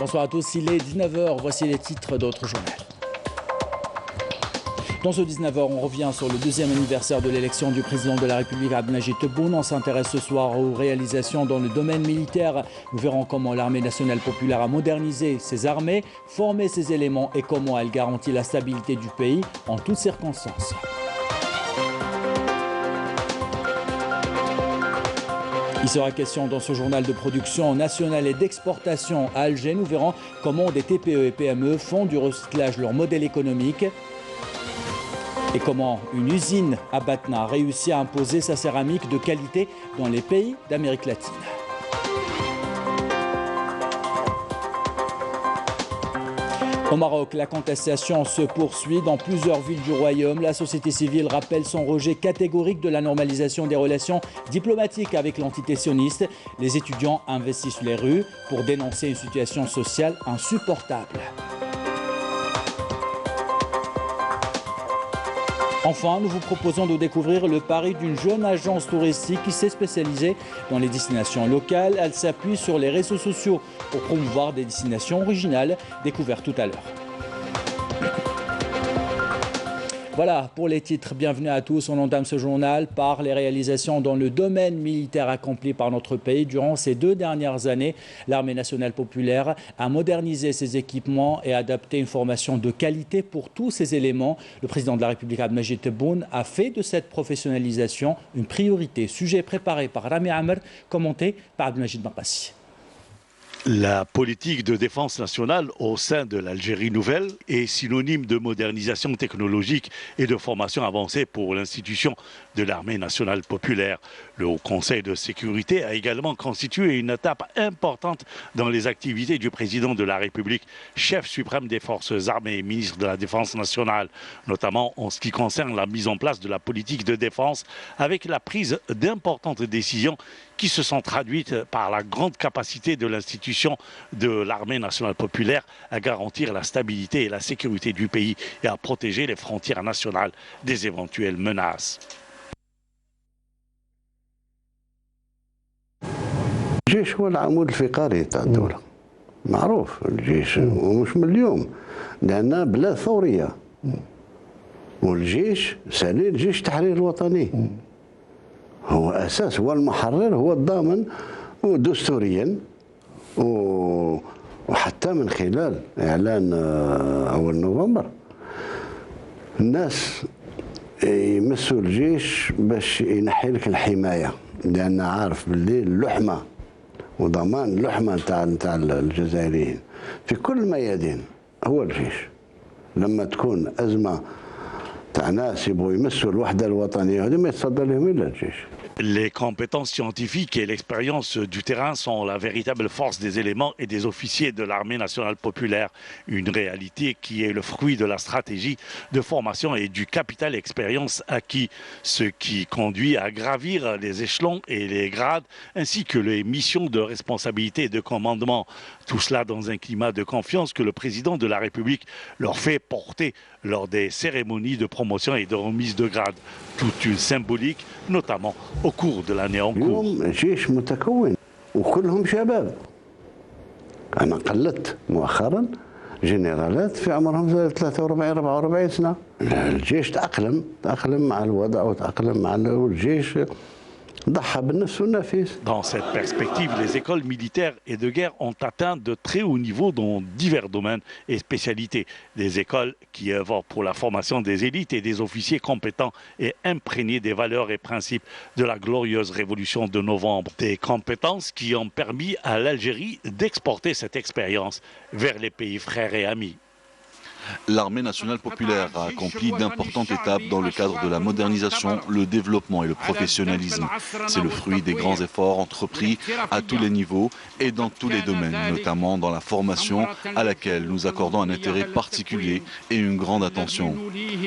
Bonsoir à tous, il est 19h, voici les titres d'autres journaux. Dans ce 19h, on revient sur le deuxième anniversaire de l'élection du président de la République, Abdelmajid Tebboune. On s'intéresse ce soir aux réalisations dans le domaine militaire. Nous verrons comment l'armée nationale populaire a modernisé ses armées, formé ses éléments et comment elle garantit la stabilité du pays en toutes circonstances. Il sera question dans ce journal de production nationale et d'exportation à Alger. Nous verrons comment des TPE et PME font du recyclage leur modèle économique et comment une usine à Batna réussit à imposer sa céramique de qualité dans les pays d'Amérique latine. Au Maroc, la contestation se poursuit dans plusieurs villes du royaume. La société civile rappelle son rejet catégorique de la normalisation des relations diplomatiques avec l'entité sioniste. Les étudiants investissent les rues pour dénoncer une situation sociale insupportable. Enfin, nous vous proposons de découvrir le pari d'une jeune agence touristique qui s'est spécialisée dans les destinations locales. Elle s'appuie sur les réseaux sociaux pour promouvoir des destinations originales découvertes tout à l'heure. Voilà pour les titres. Bienvenue à tous. On entame ce journal par les réalisations dans le domaine militaire accomplies par notre pays. Durant ces 2 dernières années, l'armée nationale populaire a modernisé ses équipements et adapté une formation de qualité pour tous ses éléments. Le président de la République, Abdelmajid Tebboune, a fait de cette professionnalisation une priorité. Sujet préparé par Rami Amer, commenté par Abdelmajid Maqassi. La politique de défense nationale au sein de l'Algérie nouvelle est synonyme de modernisation technologique et de formation avancée pour l'institution de l'armée nationale populaire. Le Haut Conseil de sécurité a également constitué une étape importante dans les activités du président de la République, chef suprême des forces armées et ministre de la Défense nationale, notamment en ce qui concerne la mise en place de la politique de défense avec la prise d'importantes décisions qui se sont traduites par la grande capacité de l'institution de l'armée nationale populaire à garantir la stabilité et la sécurité du pays et à protéger les frontières nationales des éventuelles menaces. الجيش هو العمود الفقري تاع الدولة معروف. الجيش ومش من اليوم لأن بلاد ثورية والجيش سالي الجيش التحرير الوطني هو أساس، هو المحرر، هو الضامن دستوريا وحتى من خلال إعلان أول نوفمبر الناس يمسوا الجيش باش ينحي لك الحماية، لأن عارف باللي اللحمة وضمان اللحمة نتاع الجزائريين في كل الميادين هو الجيش. لما تكون أزمة تاع ناس يبغوا يمسوا الوحدة الوطنية هذه ما يتصدى لهم إلا الجيش. Les compétences scientifiques et l'expérience du terrain sont la véritable force des éléments et des officiers de l'armée nationale populaire. Une réalité qui est le fruit de la stratégie de formation et du capital expérience acquis, ce qui conduit à gravir les échelons et les grades, ainsi que les missions de responsabilité et de commandement. Tout cela dans un climat de confiance que le président de la République leur fait porter lors des cérémonies de promotion et de remise de grade. Toute une symbolique, notamment au cours de l'année en cours. الجيش متكون وكلهم شباب. أنا قلدت مؤخرا جنرالات في عمرهم 43 44 سنة. الجيش تأقلم مع الوضع وتأقلم مع الجيش. Dans cette perspective, les écoles militaires et de guerre ont atteint de très hauts niveaux dans divers domaines et spécialités. Des écoles qui œuvrent pour la formation des élites et des officiers compétents et imprégnés des valeurs et principes de la glorieuse révolution de novembre. Des compétences qui ont permis à l'Algérie d'exporter cette expérience vers les pays frères et amis. L'armée nationale populaire a accompli d'importantes étapes dans le cadre de la modernisation, le développement et le professionnalisme. C'est le fruit des grands efforts entrepris à tous les niveaux et dans tous les domaines, notamment dans la formation à laquelle nous accordons un intérêt particulier et une grande attention.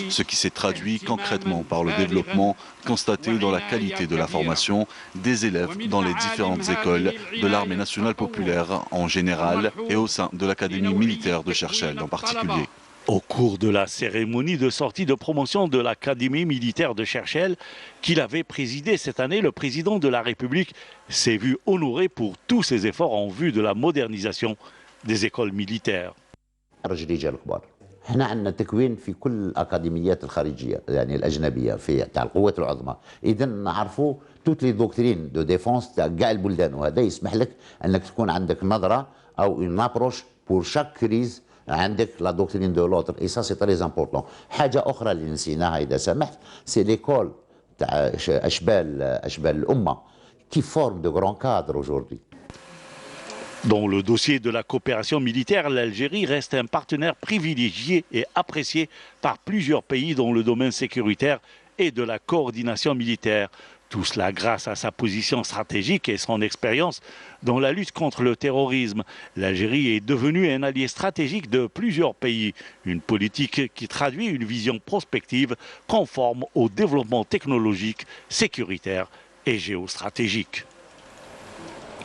Ce qui s'est traduit concrètement par le développement constaté dans la qualité de la formation des élèves dans les différentes écoles de l'armée nationale populaire en général et au sein de l'académie militaire de Cherchell en particulier. Au cours de la cérémonie de sortie de promotion de l'Académie militaire de Cherchell, qu'il avait présidé cette année, le président de la République s'est vu honoré pour tous ses efforts en vue de la modernisation des écoles militaires. احنا عندنا تكوين في كل الاكاديميات الخارجيه يعني الاجنبيه في تاع القوات العظمى، اذا نعرفوا توت لي دوكترين دو ديفونس تاع كاع البلدان، وهذا يسمح لك انك تكون عندك نظره او اون ابروش بور شاك كريز، عندك لا دوكترين دو لوتر اي سا سي تري امبورطون. حاجه اخرى اللي نسيناها اذا سمحت سي ليكول تاع اشبال الامه كي فورم دو غران كادر اوجوردي. Dans le dossier de la coopération militaire, l'Algérie reste un partenaire privilégié et apprécié par plusieurs pays dans le domaine sécuritaire et de la coordination militaire. Tout cela grâce à sa position stratégique et son expérience dans la lutte contre le terrorisme. L'Algérie est devenue un allié stratégique de plusieurs pays. Une politique qui traduit une vision prospective conforme au développement technologique, sécuritaire et géostratégique.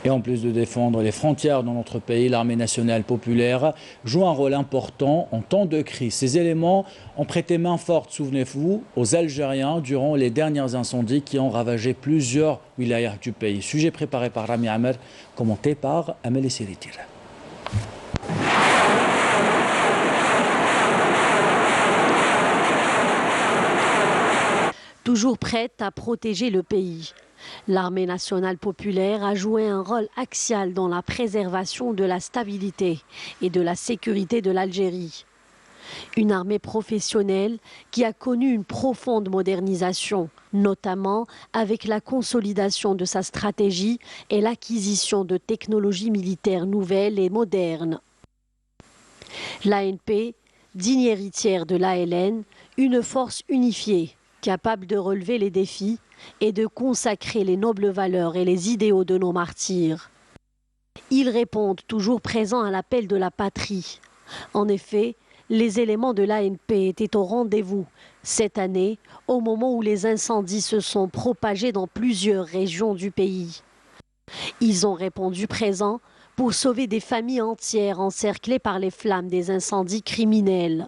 Et en plus de défendre les frontières dans notre pays, l'armée nationale populaire joue un rôle important en temps de crise. Ces éléments ont prêté main forte, souvenez-vous, aux Algériens durant les derniers incendies qui ont ravagé plusieurs wilayas du pays. Sujet préparé par Rami Amer, commenté par Amélie Siritir. Toujours prête à protéger le pays. L'armée nationale populaire a joué un rôle axial dans la préservation de la stabilité et de la sécurité de l'Algérie. Une armée professionnelle qui a connu une profonde modernisation, notamment avec la consolidation de sa stratégie et l'acquisition de technologies militaires nouvelles et modernes. L'ANP, digne héritière de l'ALN, une force unifiée, capable de relever les défis et de consacrer les nobles valeurs et les idéaux de nos martyrs. Ils répondent toujours présents à l'appel de la patrie. En effet, les éléments de l'ANP étaient au rendez-vous cette année, au moment où les incendies se sont propagés dans plusieurs régions du pays. Ils ont répondu présents pour sauver des familles entières encerclées par les flammes des incendies criminels.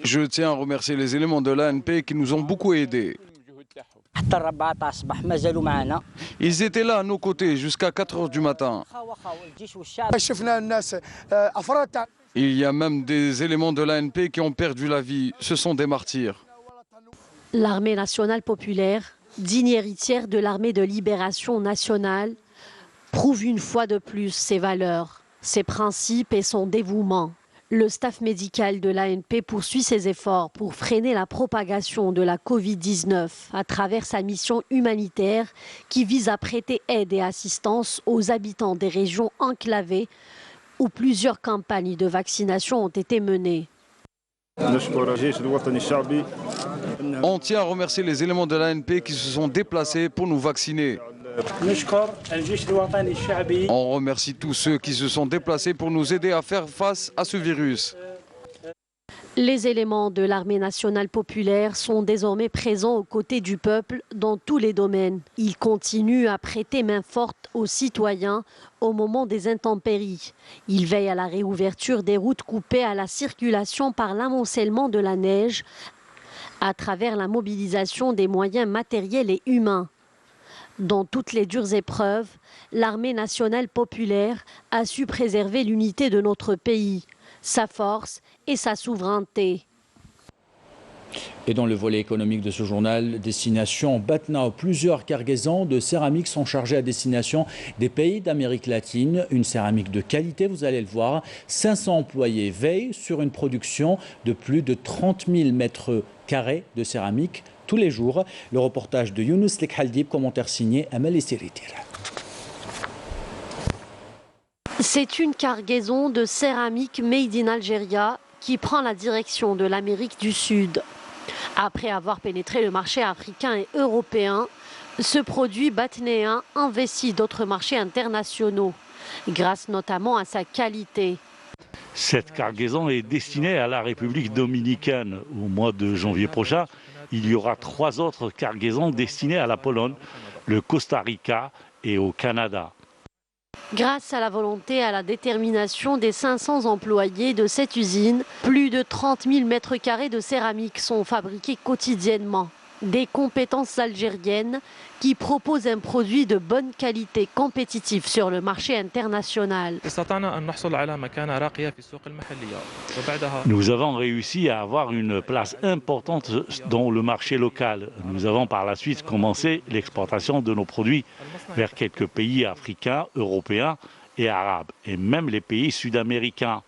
Je tiens à remercier les éléments de l'ANP qui nous ont beaucoup aidés. Ils étaient là à nos côtés jusqu'à 4 heures du matin. Il y a même des éléments de l'ANP qui ont perdu la vie. Ce sont des martyrs. L'armée nationale populaire, digne héritière de l'armée de libération nationale, prouve une fois de plus ses valeurs, ses principes et son dévouement. Le staff médical de l'ANP poursuit ses efforts pour freiner la propagation de la Covid-19 à travers sa mission humanitaire qui vise à prêter aide et assistance aux habitants des régions enclavées où plusieurs campagnes de vaccination ont été menées. On tient à remercier les éléments de l'ANP qui se sont déplacés pour nous vacciner. On remercie tous ceux qui se sont déplacés pour nous aider à faire face à ce virus. Les éléments de l'armée nationale populaire sont désormais présents aux côtés du peuple dans tous les domaines. Ils continuent à prêter main forte aux citoyens au moment des intempéries. Ils veillent à la réouverture des routes coupées à la circulation par l'amoncellement de la neige à travers la mobilisation des moyens matériels et humains. Dans toutes les dures épreuves, l'armée nationale populaire a su préserver l'unité de notre pays, sa force et sa souveraineté. Et dans le volet économique de ce journal, destination Batna, plusieurs cargaisons de céramique sont chargées à destination des pays d'Amérique latine. Une céramique de qualité, vous allez le voir. 500 employés veillent sur une production de plus de 30 000 mètres carrés de céramique tous les jours. Le reportage de Younous Lekhaldib, commentaire signé Amélie Siritir. C'est une cargaison de céramique made in Algeria qui prend la direction de l'Amérique du Sud. Après avoir pénétré le marché africain et européen, ce produit batnéen investit d'autres marchés internationaux, grâce notamment à sa qualité. Cette cargaison est destinée à la République dominicaine. Au mois de janvier prochain, il y aura 3 autres cargaisons destinées à la Pologne, le Costa Rica et au Canada. Grâce à la volonté et à la détermination des 500 employés de cette usine, plus de 30 000 mètres carrés de céramique sont fabriqués quotidiennement. Des compétences algériennes qui proposent un produit de bonne qualité compétitif sur le marché international. Nous avons réussi à avoir une place importante dans le marché local. Nous avons par la suite commencé l'exportation de nos produits vers quelques pays africains, européens et arabes, et même les pays sud-américains.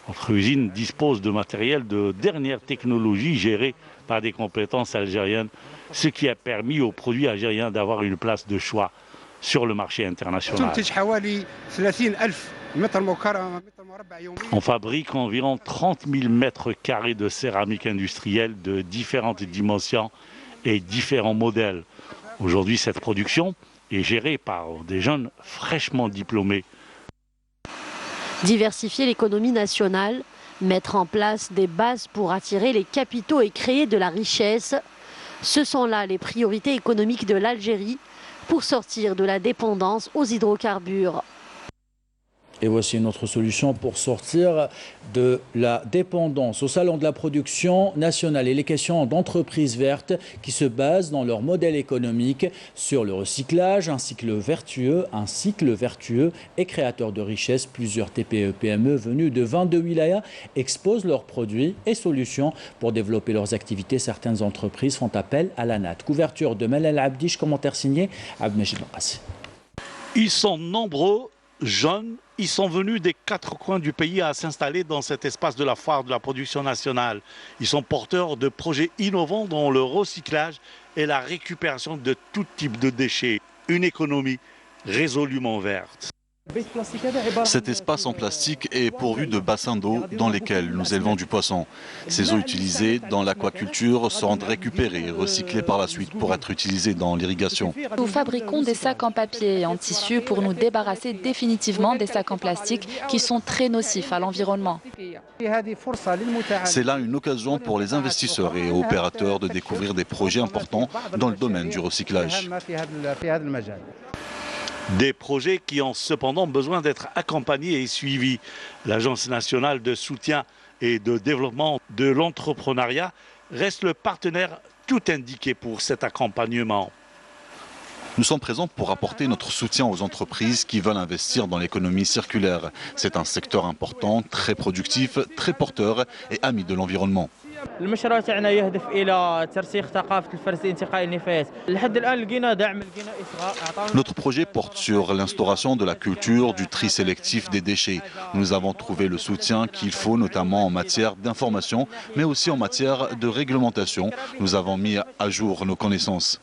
Notre usine dispose de matériel de dernière technologie géré par des compétences algériennes, ce qui a permis aux produits algériens d'avoir une place de choix sur le marché international. On fabrique environ 30 000 mètres carrés de céramique industrielle de différentes dimensions et différents modèles. Aujourd'hui, cette production est gérée par des jeunes fraîchement diplômés. Diversifier l'économie nationale, mettre en place des bases pour attirer les capitaux et créer de la richesse, ce sont là les priorités économiques de l'Algérie pour sortir de la dépendance aux hydrocarbures. Et voici une autre solution pour sortir de la dépendance. Au Salon de la production nationale, il est question d'entreprises vertes qui se basent dans leur modèle économique sur le recyclage, un cycle vertueux et créateur de richesse. Plusieurs TPE-PME venus de 22 wilayas exposent leurs produits et solutions pour développer leurs activités. Certaines entreprises font appel à l'ANAT. Couverture de Malal Abdiche, commentaire signé Abdelmajid Benrassi. Ils sont nombreux, jeunes. Ils sont venus des 4 coins du pays à s'installer dans cet espace de la foire de la production nationale. Ils sont porteurs de projets innovants dans le recyclage et la récupération de tout type de déchets. Une économie résolument verte. Cet espace en plastique est pourvu de bassins d'eau dans lesquels nous élevons du poisson. Ces eaux utilisées dans l'aquaculture seront récupérées et recyclées par la suite pour être utilisées dans l'irrigation. Nous fabriquons des sacs en papier et en tissu pour nous débarrasser définitivement des sacs en plastique qui sont très nocifs à l'environnement. C'est là une occasion pour les investisseurs et opérateurs de découvrir des projets importants dans le domaine du recyclage. Des projets qui ont cependant besoin d'être accompagnés et suivis. L'Agence nationale de soutien et de développement de l'entrepreneuriat reste le partenaire tout indiqué pour cet accompagnement. Nous sommes présents pour apporter notre soutien aux entreprises qui veulent investir dans l'économie circulaire. C'est un secteur important, très productif, très porteur et ami de l'environnement. Notre projet porte sur l'instauration de la culture du tri sélectif des déchets. Nous avons trouvé le soutien qu'il faut, notamment en matière d'information, mais aussi en matière de réglementation. Nous avons mis à jour nos connaissances.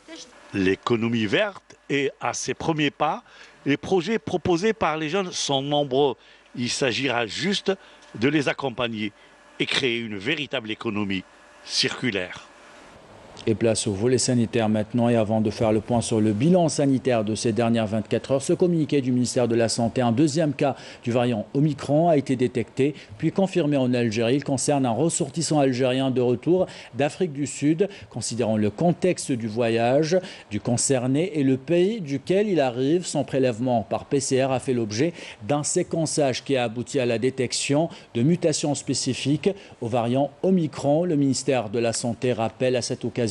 L'économie verte est à ses premiers pas. Les projets proposés par les jeunes sont nombreux. Il s'agira juste de les accompagner et créer une véritable économie circulaire. Et place au volet sanitaire maintenant. Et avant de faire le point sur le bilan sanitaire de ces dernières 24 heures, ce communiqué du ministère de la Santé, un deuxième cas du variant Omicron a été détecté puis confirmé en Algérie. Il concerne un ressortissant algérien de retour d'Afrique du Sud. Considérant le contexte du voyage du concerné et le pays duquel il arrive, son prélèvement par PCR a fait l'objet d'un séquençage qui a abouti à la détection de mutations spécifiques au variant Omicron. Le ministère de la Santé rappelle à cette occasion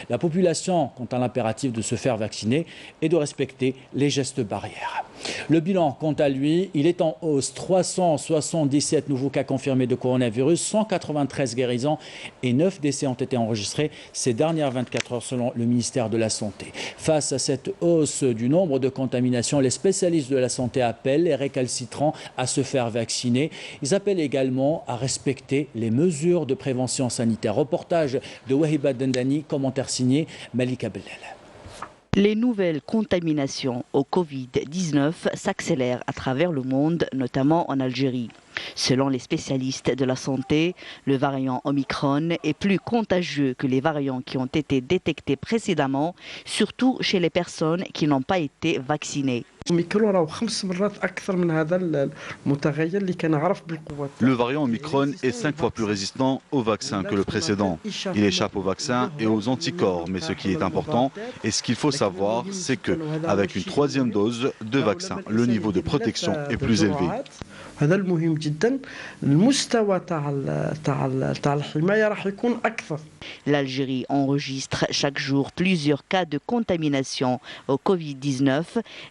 la population quant à l'impératif de se faire vacciner et de respecter les gestes barrières. Le bilan, quant à lui, il est en hausse. 377 nouveaux cas confirmés de coronavirus, 193 guérisons et 9 décès ont été enregistrés ces dernières 24 heures selon le ministère de la Santé. Face à cette hausse du nombre de contaminations, les spécialistes de la santé appellent les récalcitrants à se faire vacciner. Ils appellent également à respecter les mesures de prévention sanitaire. Reportage de Wahiba Dendani, commentaire signé Malika Bellal. Les nouvelles contaminations au Covid-19 s'accélèrent à travers le monde, notamment en Algérie. Selon les spécialistes de la santé, le variant Omicron est plus contagieux que les variants qui ont été détectés précédemment, surtout chez les personnes qui n'ont pas été vaccinées. Le variant Omicron est 5 fois plus résistant au vaccin que le précédent. Il échappe au vaccin et aux anticorps, mais ce qui est important et ce qu'il faut savoir, c'est qu'avec une 3e dose de vaccin, le niveau de protection est plus élevé. هذا المهم جدا المستوى تاع الحمايه راح يكون اكثر. L'Algérie enregistre chaque jour plusieurs cas de contamination au Covid-19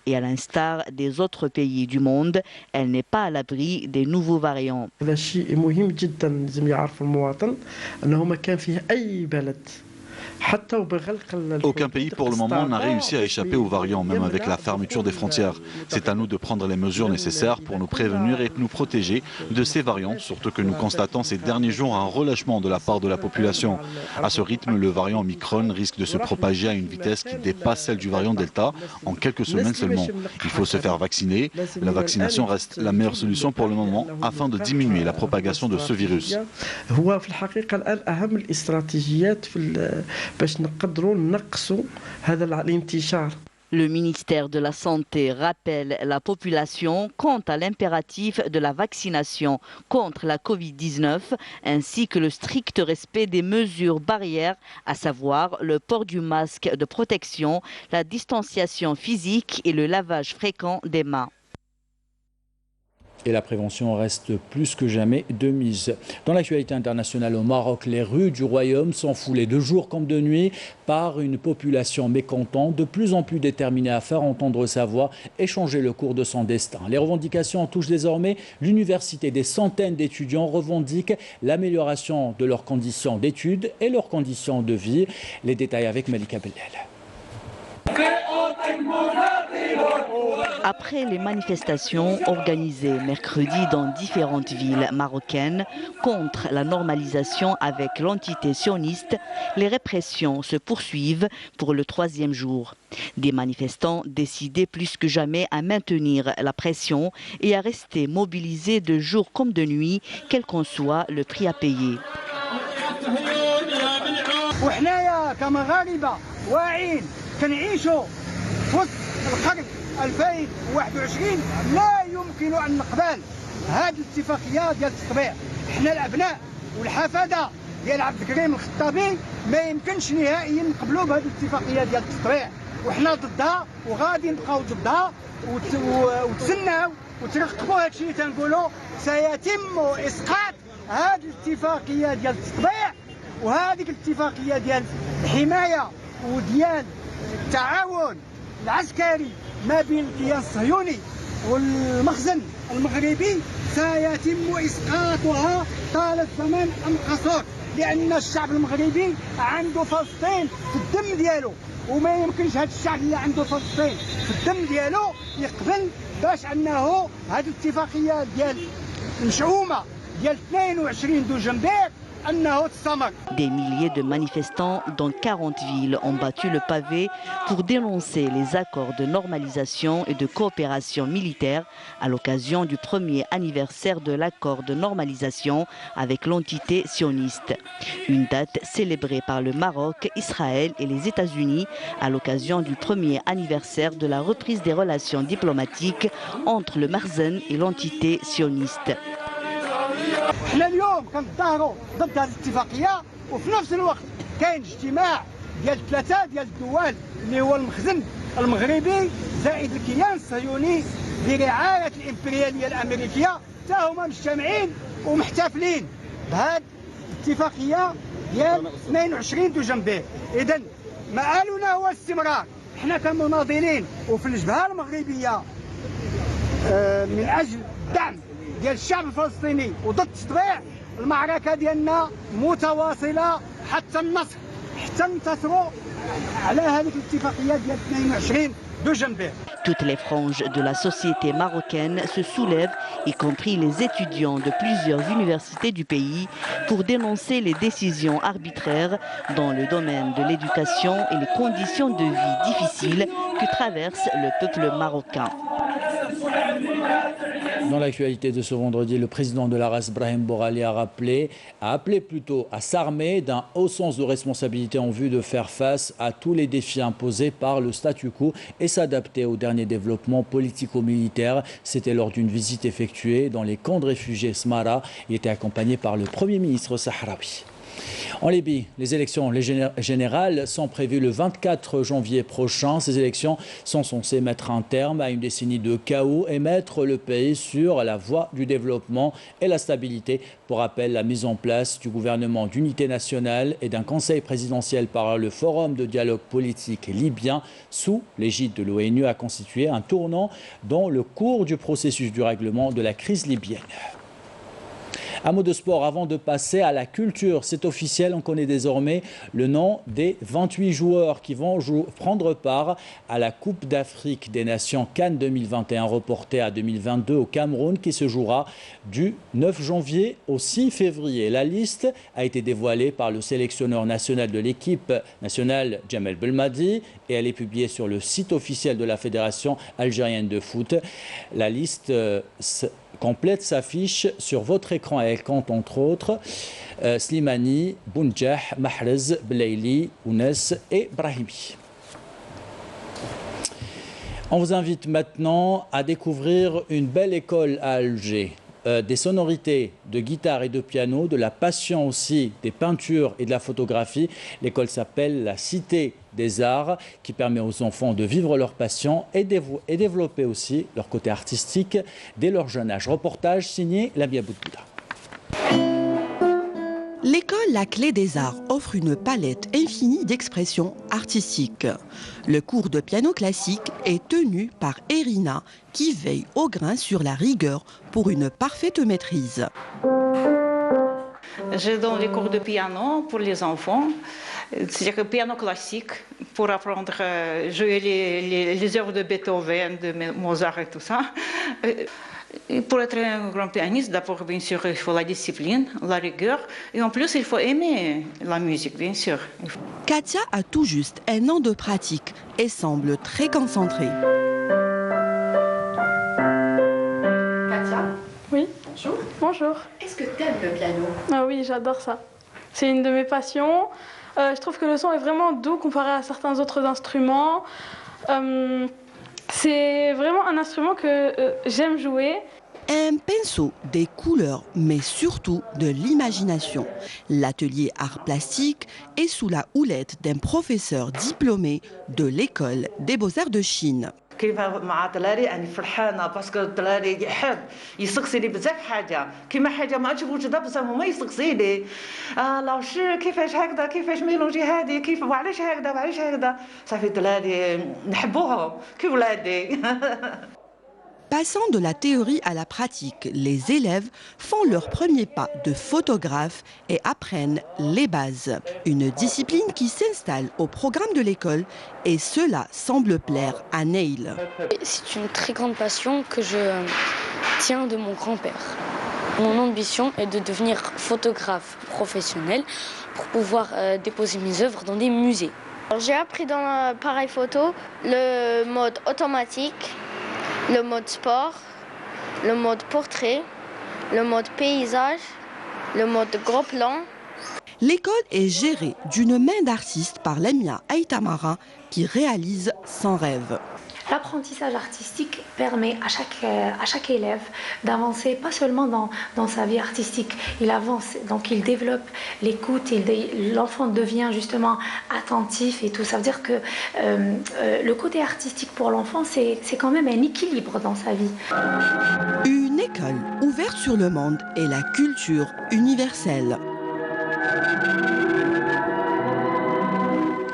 et à l'instar des autres pays du monde, elle n'est pas à l'abri des nouveaux variants. هذا شيء مهم جدا لازم يعرف المواطن انه ما كان فيه اي بلد. Aucun pays pour le moment n'a réussi à échapper aux variants, même avec la fermeture des frontières. C'est à nous de prendre les mesures nécessaires pour nous prévenir et nous protéger de ces variants, surtout que nous constatons ces derniers jours un relâchement de la part de la population. À ce rythme, le variant Omicron risque de se propager à une vitesse qui dépasse celle du variant Delta en quelques semaines seulement. Il faut se faire vacciner. La vaccination reste la meilleure solution pour le moment afin de diminuer la propagation de ce virus. Le ministère de la Santé rappelle la population quant à l'impératif de la vaccination contre la Covid-19 ainsi que le strict respect des mesures barrières, à savoir le port du masque de protection, la distanciation physique et le lavage fréquent des mains. Et la prévention reste plus que jamais de mise. Dans l'actualité internationale au Maroc, les rues du royaume sont foulées de jour comme de nuit par une population mécontente, de plus en plus déterminée à faire entendre sa voix et changer le cours de son destin. Les revendications touchent désormais l'université. Des centaines d'étudiants revendiquent l'amélioration de leurs conditions d'études et leurs conditions de vie. Les détails avec Malika Bellel. Après les manifestations organisées mercredi dans différentes villes marocaines contre la normalisation avec l'entité sioniste, les répressions se poursuivent pour le 3e jour. Des manifestants décidés plus que jamais à maintenir la pression et à rester mobilisés de jour comme de nuit, quel qu'en soit le prix à payer. كنعيشوا في وسط القرن 2021 لا يمكن ان نقبل هذه الاتفاقيه ديال التطبيع. حنا الابناء والحفاده ديال عبد الكريم الخطابي ما يمكنش نهائيا نقبلوا بهذه الاتفاقيه ديال التطبيع، وحنا ضدها وغادي نبقاو ضدها وتسناو وترقبوا هذا الشيء اللي تنقولوا. سيتم اسقاط هذه الاتفاقيه ديال التطبيع وهذه الاتفاقيه ديال الحمايه وديال التعاون العسكري ما بين الكيان الصهيوني والمخزن المغربي. سيتم اسقاطها طال الزمن ام قصر، لان الشعب المغربي عنده فلسطين في الدم ديالو، وما يمكنش هذا الشعب اللي عنده فلسطين في الدم ديالو يقبل باش انه هذه الاتفاقيه ديال المشؤومه ديال 22 دو جنبير. Des milliers de manifestants dans 40 villes ont battu le pavé pour dénoncer les accords de normalisation et de coopération militaire à l'occasion du premier anniversaire de l'accord de normalisation avec l'entité sioniste. Une date célébrée par le Maroc, Israël et les États-Unis à l'occasion du premier anniversaire de la reprise des relations diplomatiques entre le Marzen et l'entité sioniste. احنا اليوم كنظاهروا ضد هذه الاتفاقيه، وفي نفس الوقت كاين اجتماع ديال 3 ديال الدول اللي هو المخزن المغربي زائد الكيان الصهيوني برعايه الامبرياليه الامريكيه، حتى هما مجتمعين ومحتفلين بهذه الاتفاقيه ديال 22 دو جنبير. اذا مآلنا هو الاستمرار. احنا كمناضلين وفي الجبهه المغربيه من اجل دعم ديال الشعب الفلسطيني وضد التطبيع. المعركه ديالنا متواصله حتى النصر، حتى ننتصروا على هذه الاتفاقيه ديال 22 دو جنبير. Toutes les franges de la société marocaine se soulèvent, y compris les étudiants de plusieurs universités du pays, pour dénoncer les décisions arbitraires dans le domaine de l'éducation et les conditions de vie difficiles que traverse le peuple marocain. Dans l'actualité de ce vendredi, le président de la RAS, Brahim Borali, a appelé plutôt à s'armer d'un haut sens de responsabilité en vue de faire face à tous les défis imposés par le statu quo et s'adapter aux derniers développements politico-militaires. C'était lors d'une visite effectuée dans les camps de réfugiés Smara. Il était accompagné par le Premier ministre sahraoui. En Libye, les élections générales sont prévues le 24 janvier prochain. Ces élections sont censées mettre un terme à une décennie de chaos et mettre le pays sur la voie du développement et la stabilité. Pour rappel, la mise en place du gouvernement d'unité nationale et d'un conseil présidentiel par le Forum de dialogue politique libyen sous l'égide de l'ONU a constitué un tournant dans le cours du processus du règlement de la crise libyenne. Un mot de sport avant de passer à la culture. C'est officiel, on connaît désormais le nom des 28 joueurs qui vont prendre part à la Coupe d'Afrique des Nations Cannes 2021 reportée à 2022 au Cameroun qui se jouera du 9 janvier au 6 février. La liste a été dévoilée par le sélectionneur national de l'équipe nationale Djamel Belmadi et elle est publiée sur le site officiel de la Fédération algérienne de foot. La liste complète s'affiche sur votre écran et elle compte entre autres Slimani, Bounjah, Mahrez, Belaili, Ounes et Brahimi. On vous invite maintenant à découvrir une belle école à Alger. Des sonorités de guitare et de piano, de la passion aussi, des peintures et de la photographie. L'école s'appelle la Cité des Arts, qui permet aux enfants de vivre leur passion et développer aussi leur côté artistique dès leur jeune âge. Reportage signé Lamia Boudouda. L'école La Clé des Arts offre une palette infinie d'expressions artistiques. Le cours de piano classique est tenu par Erina, qui veille au grain sur la rigueur pour une parfaite maîtrise. Je donne les cours de piano pour les enfants, c'est-à-dire piano classique, pour apprendre à jouer les œuvres de Beethoven, de Mozart et tout ça. Et pour être un grand pianiste, d'abord, bien sûr, il faut la discipline, la rigueur, et en plus, il faut aimer la musique, bien sûr. Katia a tout juste 1 an de pratique et semble très concentrée. Katia? Oui. Bonjour. Bonjour. Est-ce que tu aimes le piano? Ah oui, j'adore ça. C'est une de mes passions. Je trouve que le son est vraiment doux comparé à certains autres instruments. C'est vraiment un instrument que j'aime jouer. Un pinceau, des couleurs, mais surtout de l'imagination. L'atelier art plastique est sous la houlette d'un professeur diplômé de l'école des beaux-arts de Chine. كيما مع طلالي أنا فرحانة باسكو طلالي يحب يسقسي لي بزاف حاجة كيما حاجة ما تشوفوش بصح هما يسقسي لي لاوشي كيفاش هكذا كيفاش ميلونجي هذه كيف وعلاش هكذا وعلاش هكذا صافي طلالي نحبوهم كي ولادي. Passant de la théorie à la pratique, les élèves font leur premier pas de photographe et apprennent les bases. Une discipline qui s'installe au programme de l'école et cela semble plaire à Neil. C'est une très grande passion que je tiens de mon grand-père. Mon ambition est de devenir photographe professionnel pour pouvoir déposer mes œuvres dans des musées. J'ai appris dans l'appareil photo le mode automatique, le mode sport, le mode portrait, le mode paysage, le mode gros plan. L'école est gérée d'une main d'artiste par Lamia Aïtamara qui réalise son rêve. L'apprentissage artistique permet à chaque élève d'avancer pas seulement dans sa vie artistique, il avance, donc il développe l'écoute, l'enfant devient justement attentif et tout. Ça veut dire que le côté artistique pour l'enfant, c'est quand même un équilibre dans sa vie. Une école ouverte sur le monde et la culture universelle.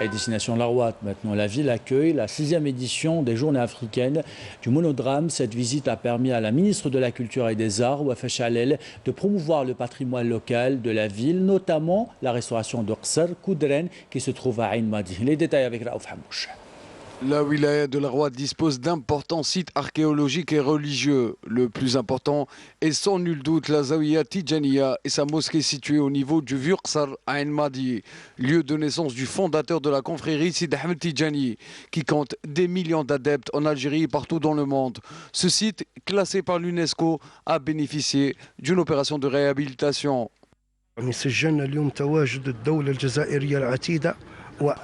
Et destination Larouat, maintenant, la ville accueille la 6e édition des Journées africaines du monodrame. Cette visite a permis à la ministre de la Culture et des Arts, Wafa Chalel, de promouvoir le patrimoine local de la ville, notamment la restauration de Qsar Koudren qui se trouve à Ain Madi. Les détails avec Raouf Hamouch. La wilaya de Larouat dispose d'importants sites archéologiques et religieux. Le plus important est sans nul doute la Zawiya Tijaniya et sa mosquée située au niveau du vieux Qsar à Ain Madi, lieu de naissance du fondateur de la confrérie Sid Ahmed Tijani, qui compte des millions d'adeptes en Algérie et partout dans le monde. Ce site, classé par l'UNESCO, a bénéficié d'une opération de réhabilitation. سجلنا اليوم تواجد الدولة الجزائرية العتيدة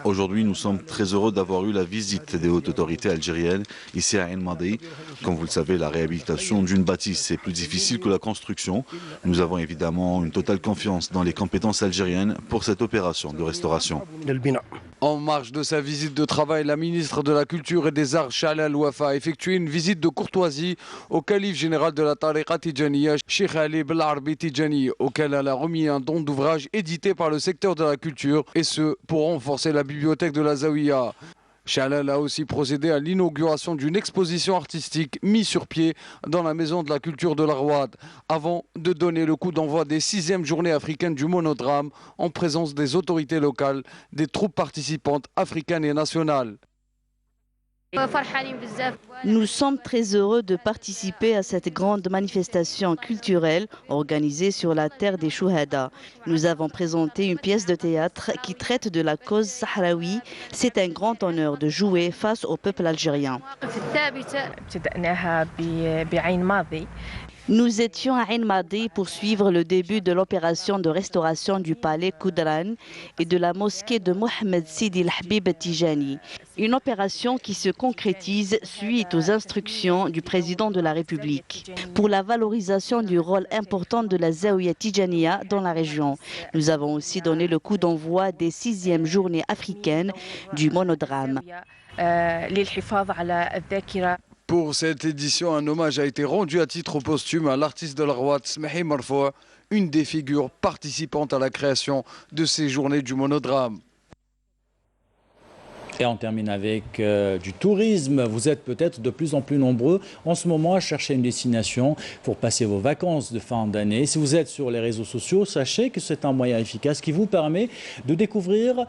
Aujourd'hui, nous sommes très heureux d'avoir eu la visite des hautes autorités algériennes ici à Ain Madi. Comme vous le savez, la réhabilitation d'une bâtisse est plus difficile que la construction. Nous avons évidemment une totale confiance dans les compétences algériennes pour cette opération de restauration. En marge de sa visite de travail, la ministre de la Culture et des Arts, Shala Al-Wafa, a effectué une visite de courtoisie au calife général de la Tariqa Tijaniya, Cheikh Ali Belarbi Tijani, auquel elle a remis un don d'ouvrage édité par le secteur de la culture, et ce, pour renforcer la bibliothèque de la Zawiya. Shalal a aussi procédé à l'inauguration d'une exposition artistique mise sur pied dans la maison de la culture de l'Arwad, avant de donner le coup d'envoi des 6e journées africaines du monodrame en présence des autorités locales, des troupes participantes africaines et nationales. Nous sommes très heureux de participer à cette grande manifestation culturelle organisée sur la terre des Chouhada. Nous avons présenté une pièce de théâtre qui traite de la cause sahraoui. C'est un grand honneur de jouer face au peuple algérien. Nous étions à Ain Madi pour suivre le début de l'opération de restauration du palais Koudran et de la mosquée de Mohamed Sidi El-Habib Tijani. Une opération qui se concrétise suite aux instructions du président de la République pour la valorisation du rôle important de la Zawiya Tijaniya dans la région. Nous avons aussi donné le coup d'envoi des 6e journées africaines du monodrame. Pour cette édition, un hommage a été rendu à titre posthume à l'artiste de l'Arwad, Smahi Marfoua, une des figures participantes à la création de ces journées du monodrame. Et on termine avec du tourisme. Vous êtes peut-être de plus en plus nombreux en ce moment à chercher une destination pour passer vos vacances de fin d'année. Si vous êtes sur les réseaux sociaux, sachez que c'est un moyen efficace qui vous permet de découvrir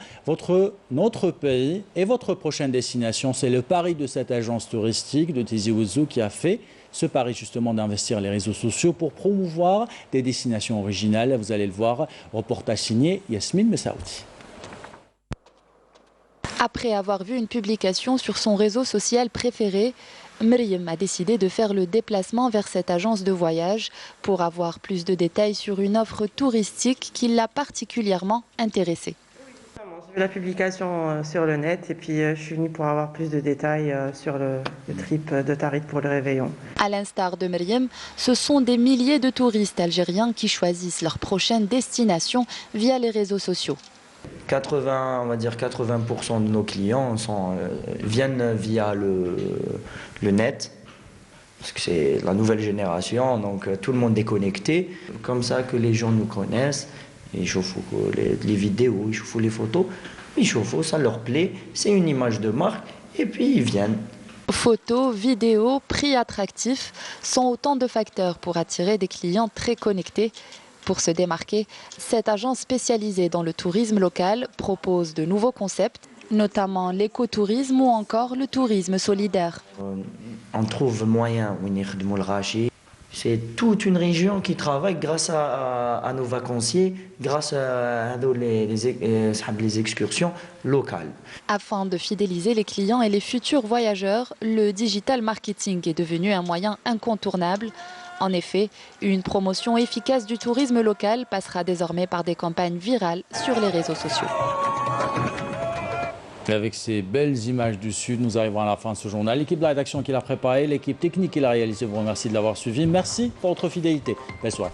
notre pays et votre prochaine destination. C'est le pari de cette agence touristique de Tizi Ouzou qui a fait ce pari justement d'investir les réseaux sociaux pour promouvoir des destinations originales. Vous allez le voir, reportage signé Yasmine Messaoudi. Après avoir vu une publication sur son réseau social préféré, Myriam a décidé de faire le déplacement vers cette agence de voyage pour avoir plus de détails sur une offre touristique qui l'a particulièrement intéressée. J'ai vu la publication sur le net et puis je suis venue pour avoir plus de détails sur le trip de Tarit pour le réveillon. À l'instar de Myriam, ce sont des milliers de touristes algériens qui choisissent leur prochaine destination via les réseaux sociaux. 80% de nos clients viennent via le net, parce que c'est la nouvelle génération, donc tout le monde est connecté. Comme ça que les gens nous connaissent, ils chauffent les vidéos, ils chauffent les photos, ils chauffent, ça leur plaît, c'est une image de marque, et puis ils viennent. Photos, vidéos, prix attractifs sont autant de facteurs pour attirer des clients très connectés. Pour se démarquer, cette agence spécialisée dans le tourisme local propose de nouveaux concepts, notamment l'écotourisme ou encore le tourisme solidaire. On trouve moyen de le racheter. C'est toute une région qui travaille grâce à nos vacanciers, grâce à les excursions locales. Afin de fidéliser les clients et les futurs voyageurs, le digital marketing est devenu un moyen incontournable. En effet, une promotion efficace du tourisme local passera désormais par des campagnes virales sur les réseaux sociaux. Et avec ces belles images du Sud, nous arrivons à la fin de ce journal. L'équipe de la rédaction qui l'a préparé, l'équipe technique qui l'a réalisé, vous remercie de l'avoir suivi. Merci pour votre fidélité. Belle soirée.